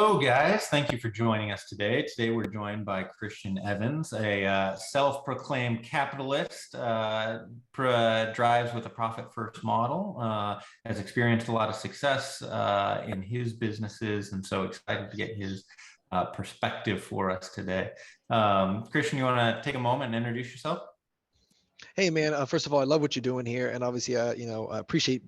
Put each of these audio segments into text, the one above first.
Hello, guys. Thank you for joining us today. Today, we're joined by Christian Evans, a self-proclaimed capitalist, drives with a profit-first model, has experienced a lot of success in his businesses, and so excited to get his perspective for us today. Christian, you want to take a moment and introduce yourself? Hey man, first of all, I love what you're doing here, and obviously, I appreciate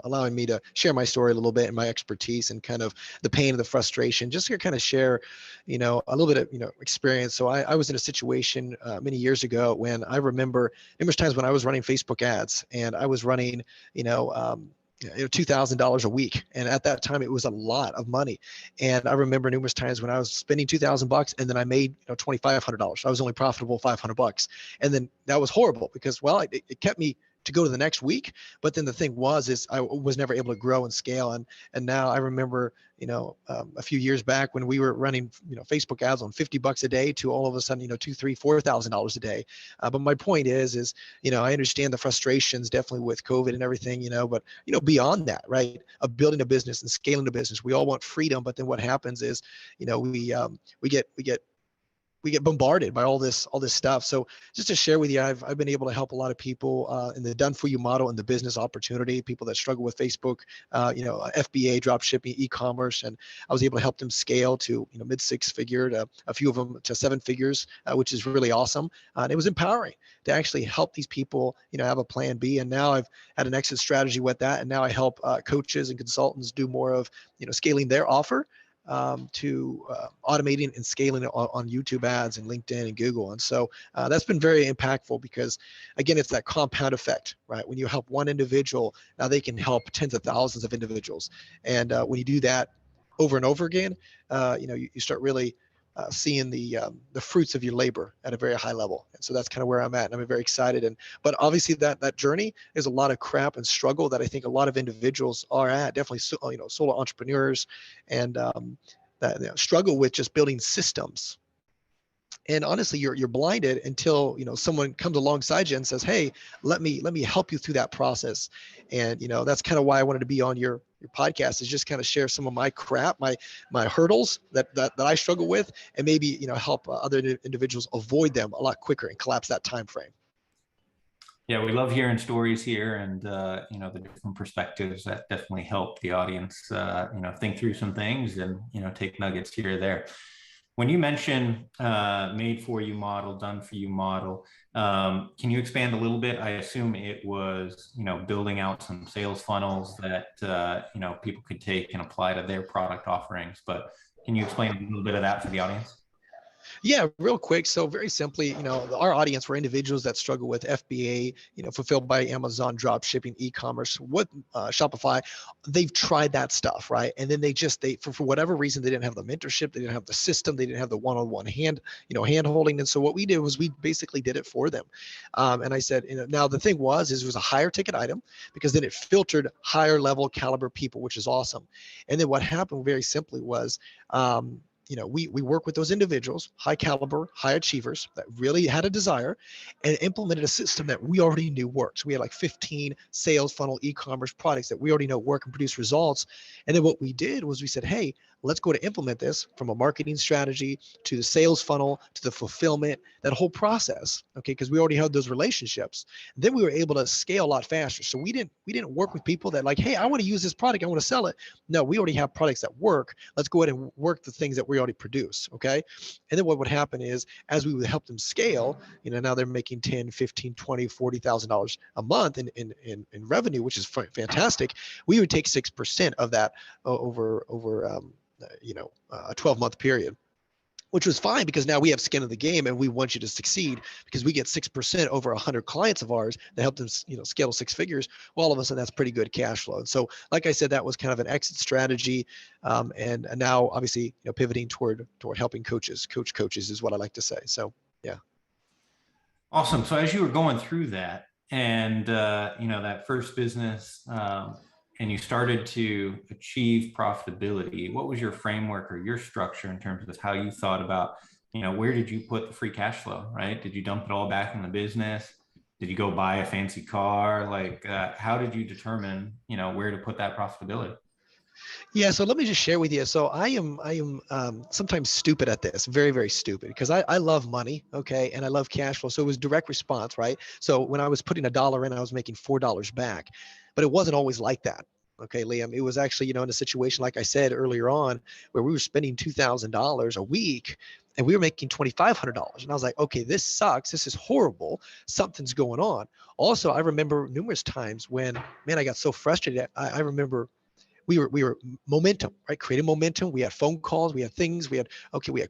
allowing me to share my story a little bit and my expertise and kind of the pain and the frustration. Just to kind of share, a little bit of experience. So I was in a situation many years ago when I remember numerous times when I was running Facebook ads, and I was running, $2,000 a week. And at that time, it was a lot of money. And I remember numerous times when I was spending $2,000 and then I made, $2,500. I was only profitable $500. And then that was horrible because, well, it kept me to go to the next week. But then the thing is I was never able to grow and scale. And now I remember, a few years back when we were running, Facebook ads on $50 a day to all of a sudden, $2,000, $3,000, $4,000 a day. But my point is, I understand the frustrations definitely with COVID and everything, but, beyond that, right, of building a business and scaling a business, we all want freedom. But then what happens is, we get bombarded by all this stuff. So just to share with you, I've been able to help a lot of people in the done for you model and the business opportunity, people that struggle with Facebook, FBA, drop shipping, e-commerce. And I was able to help them scale to, mid six figure to a few of them to seven figures, which is really awesome. And it was empowering to actually help these people, have a plan B. And now I've had an exit strategy with that. And now I help coaches and consultants do more of, scaling their offer to automating and scaling it on YouTube ads and LinkedIn and Google. And so that's been very impactful because, again, it's that compound effect, right? When you help one individual, now they can help tens of thousands of individuals. And when you do that over and over again, you start really seeing the fruits of your labor at a very high level. And so that's kind of where I'm at. And I'm very excited. But obviously that journey is a lot of crap and struggle that I think a lot of individuals are at, definitely, solo entrepreneurs and that struggle with just building systems. And honestly, you're blinded until someone comes alongside you and says, "Hey, let me help you through that process." And that's kind of why I wanted to be on your podcast, is just kind of share some of my crap, my hurdles that I struggle with, and maybe help other individuals avoid them a lot quicker and collapse that time frame. Yeah, we love hearing stories here, and the different perspectives that definitely help the audience, think through some things and take nuggets here or there. When you mention made for you model, done for you model, can you expand a little bit? I assume it was, building out some sales funnels that, people could take and apply to their product offerings. But can you explain a little bit of that for the audience? Yeah, real quick. So very simply, our audience were individuals that struggle with FBA, fulfilled by Amazon, drop shipping, e-commerce, Shopify. They've tried that stuff, right? And then they for whatever reason, they didn't have the mentorship, they didn't have the system, they didn't have the one-on-one hand holding. And so what we did was we basically did it for them. And I said, now the thing was, it was a higher ticket item because then it filtered higher level caliber people, which is awesome. And then what happened very simply was, we work with those individuals, high caliber, high achievers that really had a desire, and implemented a system that we already knew works. We had like 15 sales funnel e-commerce products that we already know work and produce results. And then what we did was we said, hey, let's go to implement this from a marketing strategy to the sales funnel to the fulfillment, that whole process, okay? Because we already had those relationships. Then we were able to scale a lot faster. So we didn't work with people that like, hey, I want to use this product, I want to sell it. No, we already have products that work. Let's go ahead and work the things that we already produce, okay? And then what would happen is, as we would help them scale, now they're making $10, $15, $20, $40,000 a month in revenue, which is fantastic. We would take 6% of that over a 12-month period, which was fine because now we have skin in the game and we want you to succeed because we get 6% over 100 clients of ours that help them, scale 6 figures. Well, all of a sudden that's pretty good cash flow. And so, like I said, that was kind of an exit strategy. And now obviously, pivoting toward helping coaches is what I like to say. So, yeah. Awesome. So as you were going through that and, that first business, and you started to achieve profitability, what was your framework or your structure in terms of how you thought about, where did you put the free cash flow, right? Did you dump it all back in the business? Did you go buy a fancy car? Like, how did you determine, where to put that profitability? Yeah, so let me just share with you. So I am sometimes stupid at this, very, very stupid, because I love money, okay, and I love cash flow. So it was direct response, right? So when I was putting $1 in, I was making $4 back, but it wasn't always like that. Okay, Liam, it was actually, in a situation like I said earlier on, where we were spending $2,000 a week, and we were making $2,500, and I was like, okay, this sucks. This is horrible. Something's going on. Also, I remember numerous times when, man, I got so frustrated. I remember we were momentum, right? Creating momentum. We had phone calls, we had things, we had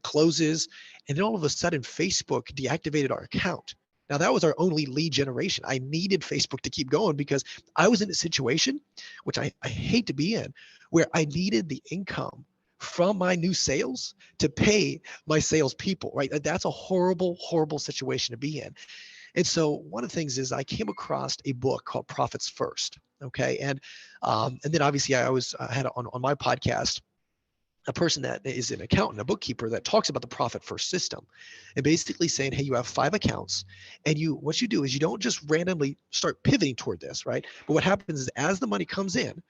closes, and then all of a sudden Facebook deactivated our account. Now that was our only lead generation. I needed Facebook to keep going because I was in a situation, which I hate to be in, where I needed the income from my new sales to pay my salespeople, right? That's a horrible, horrible situation to be in. And so one of the things is I came across a book called Profits First. Okay. And then obviously I always had on my podcast a person that is an accountant, a bookkeeper that talks about the profit first system, and basically saying, hey, you have 5 accounts, and what you do is you don't just randomly start pivoting toward this, right? But what happens is as the money comes in,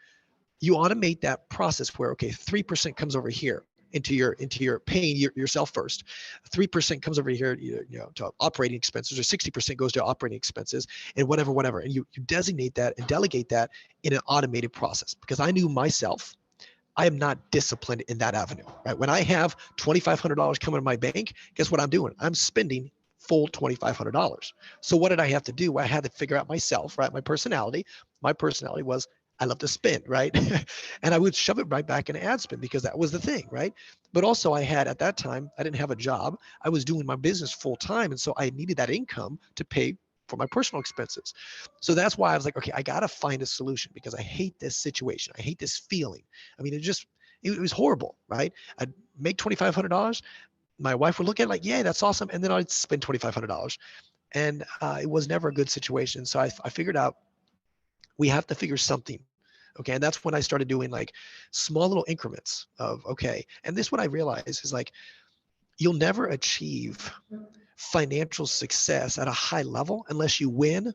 you automate that process where, okay, 3% comes over here into your paying yourself first, 3% comes over here, to operating expenses, or 60% goes to operating expenses, and whatever, and you designate that and delegate that in an automated process. Because I knew myself, I am not disciplined in that avenue, right? When I have $2,500 coming to my bank, guess what I'm doing? I'm spending full $2,500. So what did I have to do? I had to figure out myself, right? My personality was, I love to spend, right? And I would shove it right back in ad spend because that was the thing, right? But also at that time, I didn't have a job. I was doing my business full time. And so I needed that income to pay for my personal expenses. So that's why I was like, okay, I got to find a solution because I hate this situation. I hate this feeling. I mean, it was horrible, right? I'd make $2,500. My wife would look at it like, yeah, that's awesome. And then I'd spend $2,500. And it was never a good situation. So I figured out we have to figure something. Okay. And that's when I started doing like small little increments of, okay. And this, what I realized is like, you'll never achieve financial success at a high level unless you win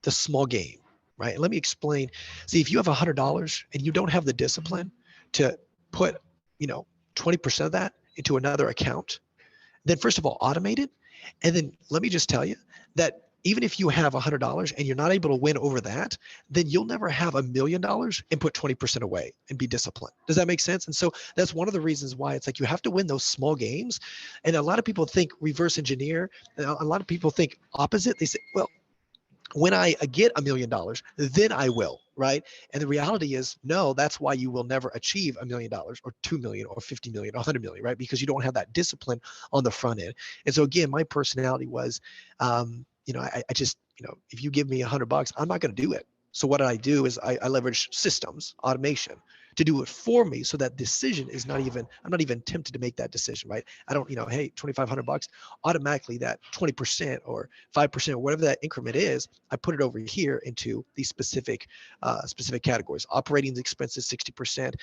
the small game, right? And let me explain. See, if you have $100 and you don't have the discipline to put, 20% of that into another account, then first of all, automate it. And then let me just tell you that even if you have $100 and you're not able to win over that, then you'll never have $1,000,000 and put 20% away and be disciplined. Does that make sense? And so that's one of the reasons why it's like you have to win those small games. And a lot of people think reverse engineer. A lot of people think opposite. They say, well, when I get $1,000,000, then I will, right? And the reality is, no, that's why you will never achieve $1,000,000 or 2 million or 50 million or 100 million, right? Because you don't have that discipline on the front end. And so again, my personality was, I just, if you give me $100, I'm not going to do it. So what I do is I leverage systems, automation to do it for me. So that decision is I'm not even tempted to make that decision, right? I don't, hey, $2,500, automatically that 20% or 5% or whatever that increment is, I put it over here into these specific categories. Operating expenses, 60%,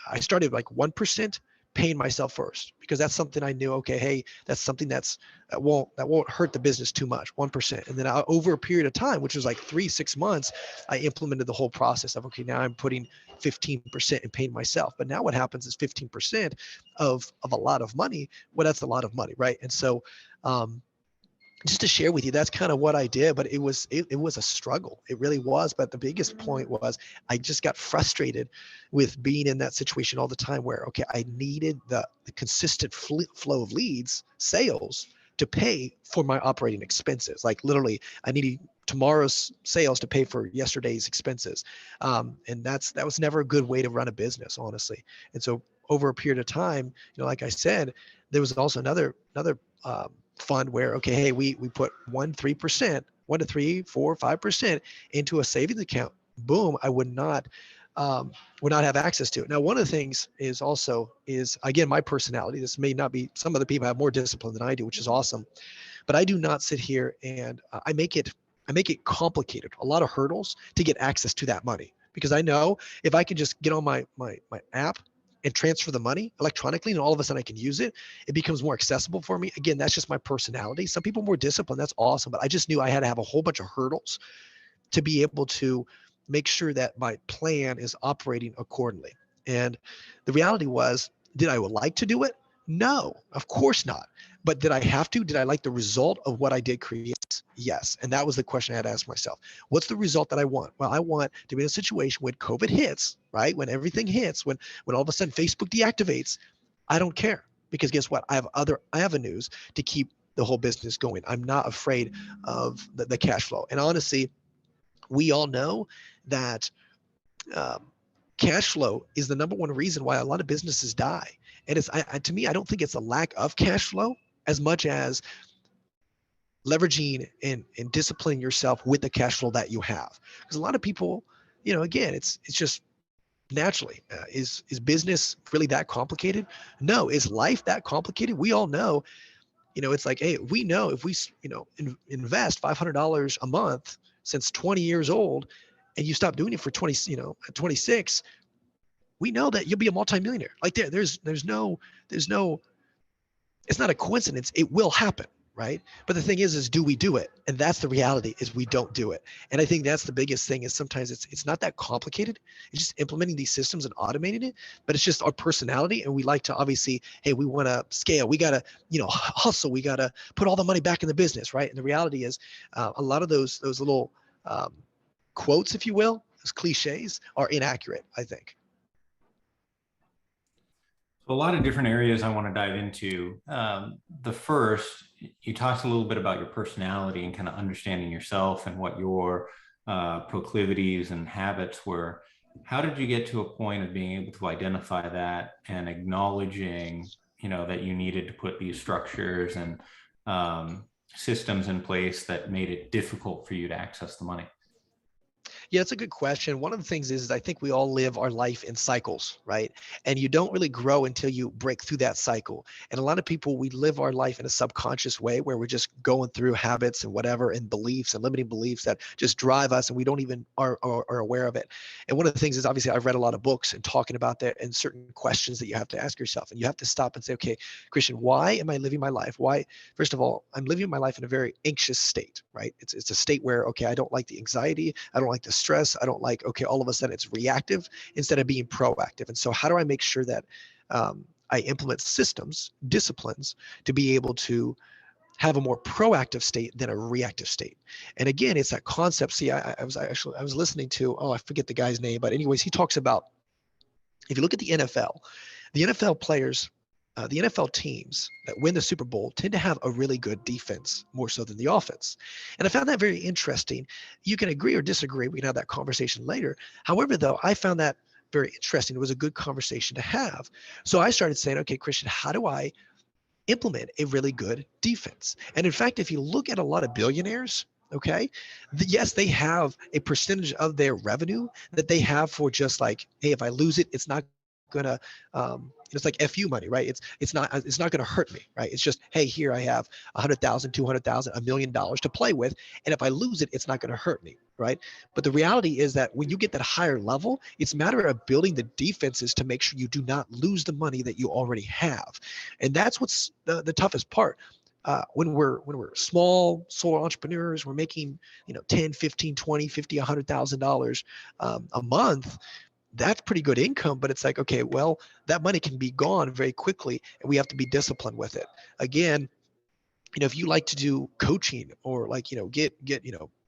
I started like 1%, paying myself first because that's something I knew. Okay, hey, that's something that won't hurt the business too much. 1%, and then over a period of time, which was like 6 months, I implemented the whole process of okay, now I'm putting 15% and paying myself. But now what happens is 15% of a lot of money. Well, that's a lot of money, right? And so, just to share with you, that's kind of what I did, but it was a struggle. It really was. But the biggest point was I just got frustrated with being in that situation all the time where, okay, I needed the consistent flow of leads, sales to pay for my operating expenses. Like literally I needed tomorrow's sales to pay for yesterday's expenses. And that was never a good way to run a business, honestly. And so over a period of time, like I said, there was also another fund where, okay, hey, we put 3%, 1 to 3, 4, 5% into a savings account. Boom, I would not have access to it. Now, one of the things is again, my personality. This may not be, some other people have more discipline than I do, which is awesome. But I do not sit here and I make it complicated, a lot of hurdles to get access to that money. Because I know if I can just get on my app and transfer the money electronically, and all of a sudden I can use it, it becomes more accessible for me. Again, that's just my personality. Some people are more disciplined. That's awesome. But I just knew I had to have a whole bunch of hurdles to be able to, make sure that my plan is operating accordingly. And the reality was, did I would like to do it? No, of course not. But did I have to? Did I like the result of what I did create? Yes. And that was the question I had to ask myself. What's the result that I want? Well, I want to be in a situation when COVID hits, right? When everything hits, when all of a sudden Facebook deactivates, I don't care, because guess what? I have other avenues to keep the whole business going. I'm not afraid of the cash flow. And honestly, we all know that um, cash flow is the number one reason why a lot of businesses die. And to me, I don't think it's a lack of cash flow as much as leveraging and disciplining yourself with the cash flow that you have. Because a lot of people, again, it's just naturally, is business really that complicated? No. Is life that complicated? We all know, it's like, hey, we know if we, invest $500 a month since 20 years old, and you stop doing it for 20, at 26, we know that you'll be a multimillionaire. Like there's no, it's not a coincidence. It will happen, right? But the thing is do we do it? And that's the reality, is we don't do it. And I think that's the biggest thing, is sometimes it's not that complicated. It's just implementing these systems and automating it, but it's just our personality. And we like to, obviously, hey, we want to scale. We got to, hustle. We got to put all the money back in the business, right? And the reality is a lot of those little quotes, if you will, those cliches, are inaccurate, I think. So a lot of different areas I want to dive into. The first, you talked a little bit about your personality and kind of understanding yourself and what your proclivities and habits were. How did you get to a point of being able to identify that and acknowledging, that you needed to put these structures and systems in place that made it difficult for you to access the money? Yeah, it's a good question. One of the things is I think we all live our life in cycles, right? And you don't really grow until you break through that cycle. And a lot of people, we live our life in a subconscious way where we're just going through habits and whatever, and beliefs and limiting beliefs that just drive us, and we don't even are aware of it. And one of the things is, obviously, I've read a lot of books and talking about that, and certain questions that you have to ask yourself. And you have to stop and say, okay, Christian, why am I living my life? Why? First of all, I'm living my life in a very anxious state, right? It's a state where, okay, I don't like the anxiety. I don't like the stress. I don't like, okay, all of a sudden it's reactive instead of being proactive. And so how do I make sure that I implement systems, disciplines, to be able to have a more proactive state than a reactive state? And again, it's that concept. See, I was listening to, I forget the guy's name, but anyways, he talks about, if you look at the NFL players, the NFL teams that win the Super Bowl tend to have a really good defense, more so than the offense. And I found that very interesting. You can agree or disagree. We can have that conversation later. However, though, I found that very interesting. It was a good conversation to have. So I started saying, okay, Christian, how do I implement a really good defense? And in fact, if you look at a lot of billionaires, okay, yes, they have a percentage of their revenue that they have for just like, hey, if I lose it, it's not gonna it's like FU money, right? It's not gonna hurt me, right? It's just, hey, here I have 100,000, 200,000, $1 million to play with, and if I lose it, it's not gonna hurt me, right? But the reality is that when you get that higher level, it's a matter of building the defenses to make sure you do not lose the money that you already have. And that's what's the toughest part. When we're small solo entrepreneurs, we're making 10, 15, 20, 50, $100,000 a month. That's pretty good income, but it's like, okay, well, that money can be gone very quickly, and we have to be disciplined with it. Again, if you like to do coaching, or like, get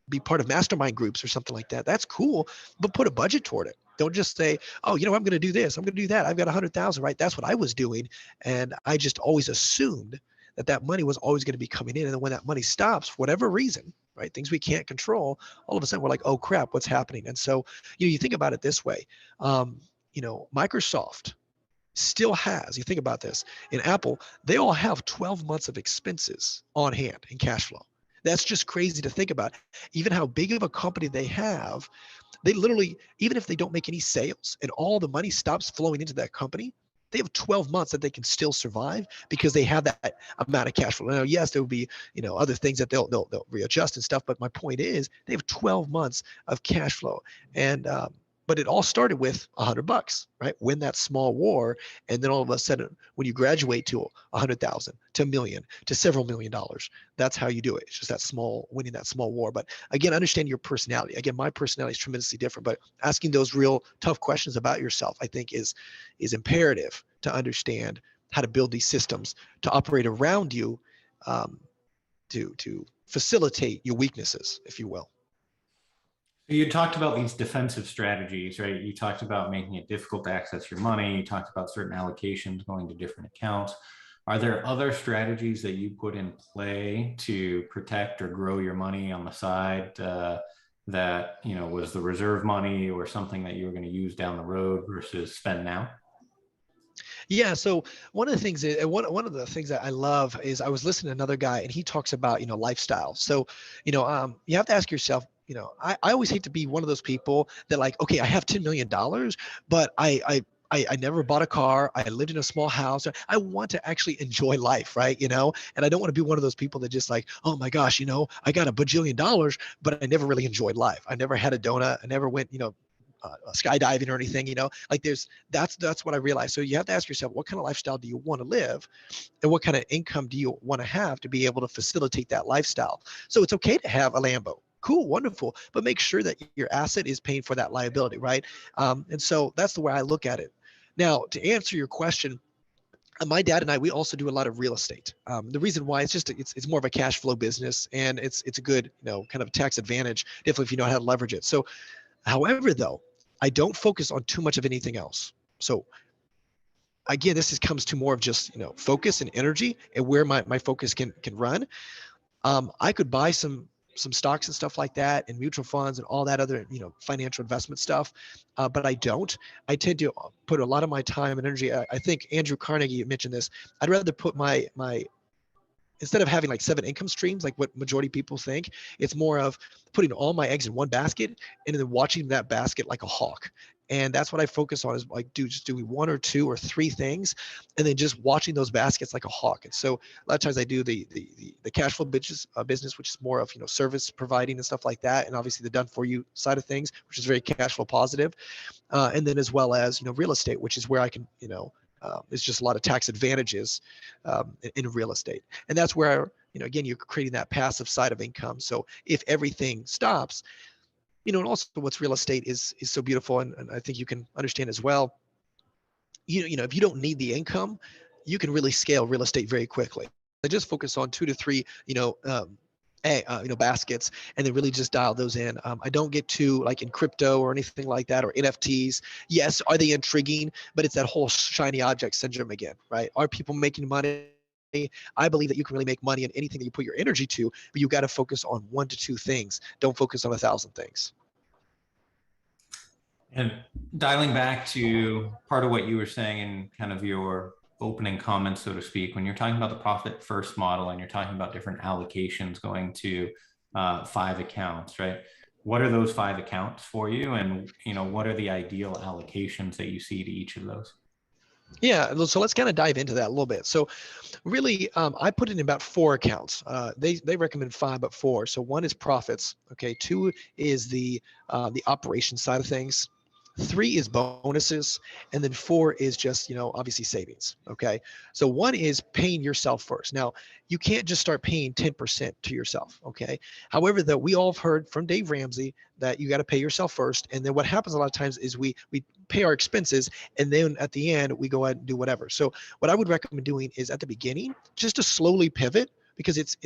be part of mastermind groups or something like that, that's cool, but put a budget toward it. Don't just say, oh, I'm going to do this, I'm going to do that, I've got 100,000, right? That's what I was doing, and I just always assumed that money was always going to be coming in. And then when that money stops, for whatever reason, right, things we can't control, all of a sudden we're like, oh crap, what's happening? And so, you think about it this way. Microsoft still has, you think about this, in Apple, they all have 12 months of expenses on hand in cash flow. That's just crazy to think about. Even how big of a company they have, they literally, even if they don't make any sales and all the money stops flowing into that company, they have 12 months that they can still survive because they have that amount of cash flow. Now, yes, there will be, other things that they'll readjust and stuff. But my point is, they have 12 months of cash flow. And, But it all started with $100, right? Win that small war, and then all of a sudden, when you graduate to 100,000, to a million, to several $1 million, that's how you do it. It's just that small, winning that small war. But again, understand your personality. Again, my personality is tremendously different, but asking those real tough questions about yourself, I think, is imperative to understand how to build these systems to operate around you, um, to facilitate your weaknesses, if you will. You talked about these defensive strategies, right? You talked about making it difficult to access your money. You talked about certain allocations going to different accounts. Are there other strategies that you put in play to protect or grow your money on the side, that, you know, was the reserve money or something that you were going to use down the road versus spend now? Yeah. So one of the things is, one of the things that I love is I was listening to another guy and he talks about, lifestyle. So, you have to ask yourself, I always hate to be one of those people that like, okay, I have $10 million, but I never bought a car. I lived in a small house. I want to actually enjoy life, right? And I don't want to be one of those people that just like, oh my gosh, I got a bajillion dollars, but I never really enjoyed life. I never had a donut. I never went, skydiving or anything, like that's what I realized. So you have to ask yourself, what kind of lifestyle do you want to live, and what kind of income do you want to have to be able to facilitate that lifestyle? So it's okay to have a Lambo. Cool, wonderful, but make sure that your asset is paying for that liability, right? And so that's the way I look at it. Now, to answer your question, my dad and I, we also do a lot of real estate. The reason why, it's more of a cash flow business, and it's a good, kind of tax advantage, definitely if you know how to leverage it. So, however, though, I don't focus on too much of anything else. So again, comes to more of just, focus and energy and where my focus can run. I could buy some stocks and stuff like that and mutual funds and all that other, financial investment stuff. But I don't. I tend to put a lot of my time and energy. I think Andrew Carnegie mentioned this. I'd rather put my instead of having like 7 income streams, like what majority of people think, it's more of putting all my eggs in one basket and then watching that basket like a hawk. And that's what I focus on, is like, just doing 1 or 2 or 3 things, and then just watching those baskets like a hawk. And so a lot of times I do the cash flow business, which is more of, service providing and stuff like that. And obviously the done for you side of things, which is very cash flow positive. And then as well as, real estate, which is where I can, it's just a lot of tax advantages in real estate. And that's where, again, you're creating that passive side of income. So if everything stops, and also what's real estate is so beautiful. And I think you can understand as well, if you don't need the income, you can really scale real estate very quickly. I just focus on 2 to 3, baskets, and then really just dial those in. I don't get too like in crypto or anything like that, or NFTs. Yes, are they intriguing? But it's that whole shiny object syndrome again, right? Are people making money? I believe that you can really make money in anything that you put your energy to, but you got to focus on 1 to 2 things. Don't focus on 1,000 things. And dialing back to part of what you were saying in kind of your opening comments, so to speak, when you're talking about the profit first model and you're talking about different allocations going to 5 accounts, right? What are those 5 accounts for you? And, what are the ideal allocations that you see to each of those? Yeah, so let's kind of dive into that a little bit. So really, I put it in about 4 accounts. They recommend 5, but 4. So 1 is profits. Okay, 2 is the operation side of things. 3 is bonuses, and then 4 is just, obviously savings. Okay, so 1 is paying yourself first. Now, you can't just start paying 10% to yourself. Okay, however, though, we all have heard from Dave Ramsey that you got to pay yourself first, and then what happens a lot of times is we pay our expenses, and then at the end we go ahead and do whatever. So what I would recommend doing is at the beginning just to slowly pivot, because it's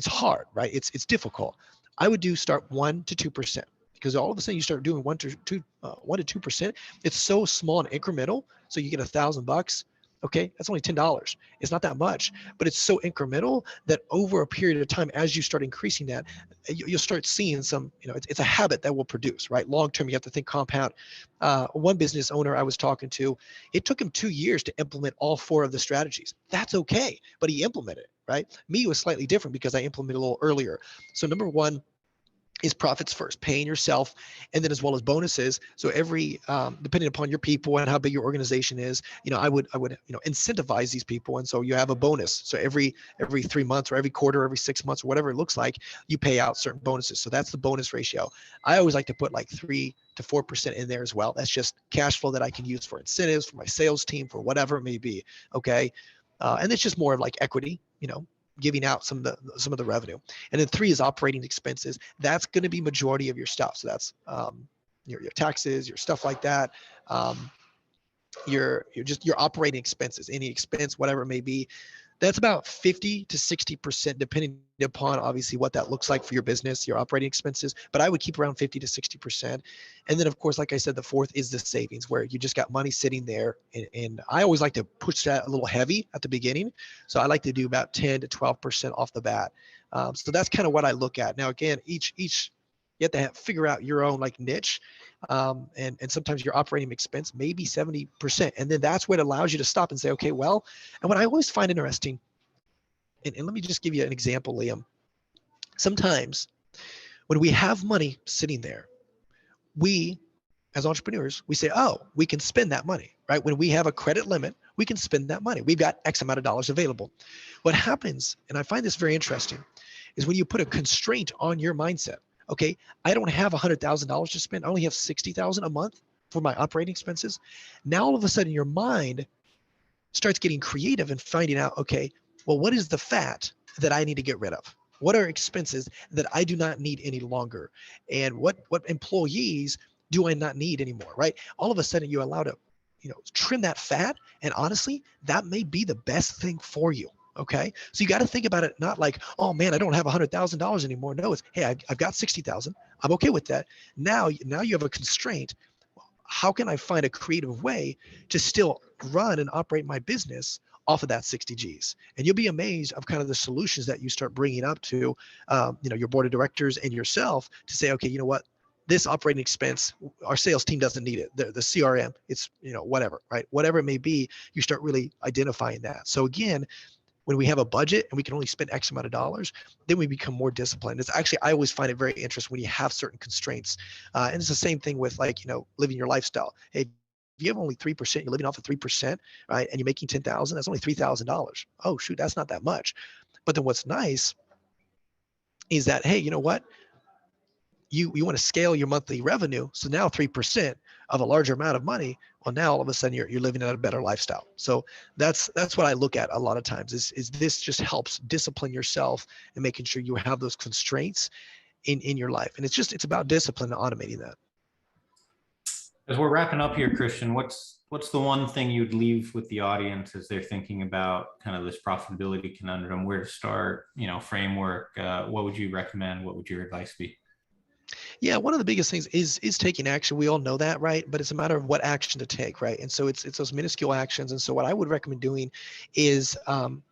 hard, right? It's difficult. I would start 1 to 2%, because all of a sudden you start doing 1 to 2%. It's so small and incremental. So you get $1,000. Okay, that's only $10. It's not that much, but it's so incremental that over a period of time, as you start increasing that, you'll start seeing some, it's a habit that will produce, right? Long term, you have to think compound. One business owner I was talking to, it took him 2 years to implement all 4 of the strategies. That's okay, but he implemented it, right? Me, was slightly different because I implemented a little earlier. So number 1, is profits first, paying yourself, and then as well as bonuses. So every depending upon your people and how big your organization is, I would incentivize these people, and so you have a bonus. So every 3 months or every quarter, every 6 months, or whatever it looks like, you pay out certain bonuses. So that's the bonus ratio. I always like to put like 3 to 4% in there as well. That's just cash flow that I can use for incentives, for my sales team, for whatever it may be. Okay, and it's just more of like equity, giving out some of the revenue. And then 3 is operating expenses. That's going to be majority of your stuff. So that's your taxes, your stuff like that. Um, your operating expenses, any expense, whatever it may be. That's about 50 to 60%, depending upon obviously what that looks like for your business, your operating expenses. But I would keep around 50 to 60%. And then, of course, like I said, the fourth is the savings, where you just got money sitting there. And I always like to push that a little heavy at the beginning. So I like to do about 10 to 12% off the bat. So that's kind of what I look at. Now, again, each you have to figure out your own like niche. And sometimes your operating expense may be 70%. And then that's what allows you to stop and say, okay, well, and what I always find interesting, and let me just give you an example, Liam. Sometimes when we have money sitting there, we, as entrepreneurs, we say, oh, we can spend that money, right? When we have a credit limit, we can spend that money. We've got X amount of dollars available. What happens, and I find this very interesting, is when you put a constraint on your mindset. Okay, I don't have $100,000 to spend. I only have $60,000 a month for my operating expenses. Now all of a sudden your mind starts getting creative and finding out, okay, well, what is the fat that I need to get rid of? What are expenses that I do not need any longer? And what employees do I not need anymore, right? All of a sudden you're allowed to, trim that fat. And honestly, that may be the best thing for you. Okay. So you got to think about it, not like, oh man, I don't have $100,000 anymore. No, it's, hey, I've got 60,000. I'm okay with that. Now you have a constraint. How can I find a creative way to still run and operate my business off of that 60 G's? And you'll be amazed of kind of the solutions that you start bringing up to, your board of directors and yourself to say, okay, you know what? This operating expense, our sales team doesn't need it. The CRM, it's, whatever, right? Whatever it may be, you start really identifying that. So again, when we have a budget and we can only spend X amount of dollars, then we become more disciplined. It's actually, I always find it very interesting when you have certain constraints. And it's the same thing with like, living your lifestyle. Hey, if you have only 3%, you're living off of 3%, right? And you're making 10,000, that's only $3,000. Oh shoot, that's not that much. But then what's nice is that, hey, you know what? You want to scale your monthly revenue. So now 3% of a larger amount of money, well, now all of a sudden you're living at a better lifestyle. So that's what I look at a lot of times is this just helps discipline yourself and making sure you have those constraints in your life. And it's about discipline and automating that. As we're wrapping up here, Christian, what's the one thing you'd leave with the audience as they're thinking about kind of this profitability conundrum, where to start, framework? What would you recommend? What would your advice be? Yeah, one of the biggest things is taking action. We all know that, right? But it's a matter of what action to take, right? And so it's those minuscule actions. And so what I would recommend doing is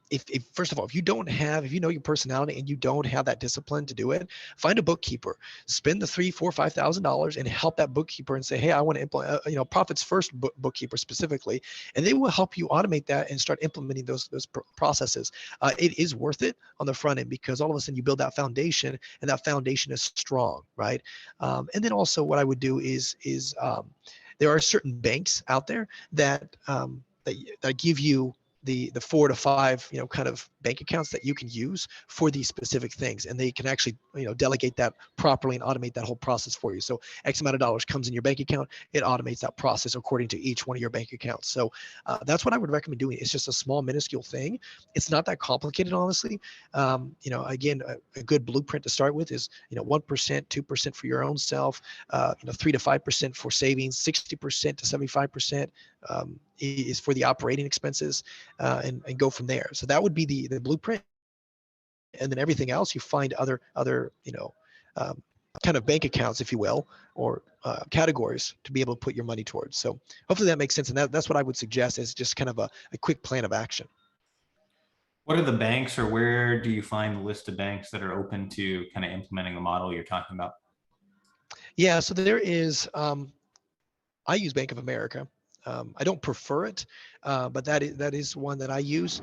if first of all, if you know your personality and you don't have that discipline to do it, find a bookkeeper, spend the $3,000, $4,000, $5,000 and help that bookkeeper and say, hey, I want to implement, profits first bookkeeper specifically, and they will help you automate that and start implementing those processes. It is worth it on the front end because all of a sudden you build that foundation and that foundation is strong, right? And then also what I would do is there are certain banks out there that that give you the 4 to 5 kind of bank accounts that you can use for these specific things, and they can actually delegate that properly and automate that whole process for you. So X amount of dollars comes in your bank account, it automates that process according to each one of your bank accounts. So that's what I would recommend doing. It's just a small minuscule thing. It's not that complicated, honestly. Again, a good blueprint to start with is 1%, 2% for your own self, 3 to 5% for savings, 60% to 75% is for the operating expenses, and go from there. So that would be the blueprint. And then everything else, you find other kind of bank accounts, if you will, or categories to be able to put your money towards. So hopefully that makes sense. And that's what I would suggest is just kind of a quick plan of action. What are the banks, or where do you find the list of banks that are open to kind of implementing the model you're talking about? Yeah, so there is, I use Bank of America. I don't prefer it, but that is one that I use.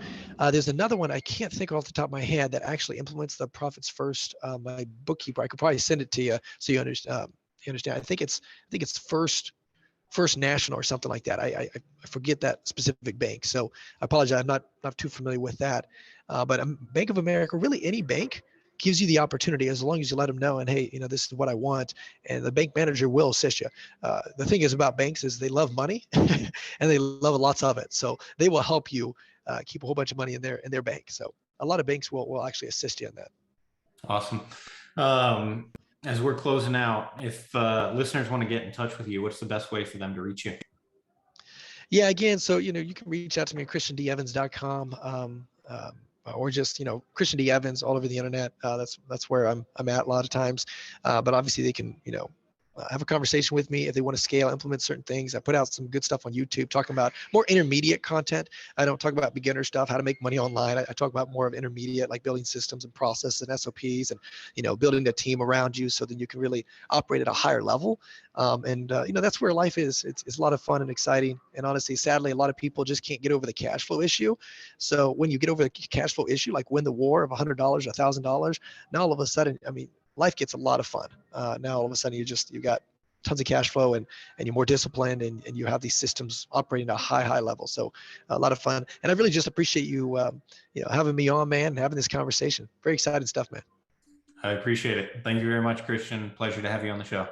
There's another one I can't think off the top of my head that actually implements the profits first. My bookkeeper, I could probably send it to you so you understand. I think it's First National or something like that. I forget that specific bank, so I apologize. I'm not too familiar with that. But Bank of America, really any bank, gives you the opportunity as long as you let them know. And hey, this is what I want, and the bank manager will assist you. The thing is about banks is they love money, and they love lots of it. So they will help you keep a whole bunch of money in their bank. So a lot of banks will actually assist you in that. Awesome. As we're closing out, if listeners want to get in touch with you, what's the best way for them to reach you? Yeah, again, so you can reach out to me at christiandeevans.com, or just Christian D Evans all over the internet. That's where I'm at a lot of times. But obviously they can have a conversation with me if they want to scale, implement certain things. I put out some good stuff on YouTube talking about more intermediate content. I don't talk about beginner stuff, how to make money online. I talk about more of intermediate, like building systems and processes and SOPs, and building a team around you so that you can really operate at a higher level. And that's where life is. It's a lot of fun and exciting. And honestly, sadly, a lot of people just can't get over the cash flow issue. So when you get over the cash flow issue, like win the war of $100, $1,000, now all of a sudden, life gets a lot of fun. Now all of a sudden you got tons of cash flow, and you're more disciplined, and you have these systems operating at a high level. So a lot of fun. And I really just appreciate you, having me on, man, and having this conversation. Very exciting stuff, man. I appreciate it. Thank you very much, Christian. Pleasure to have you on the show.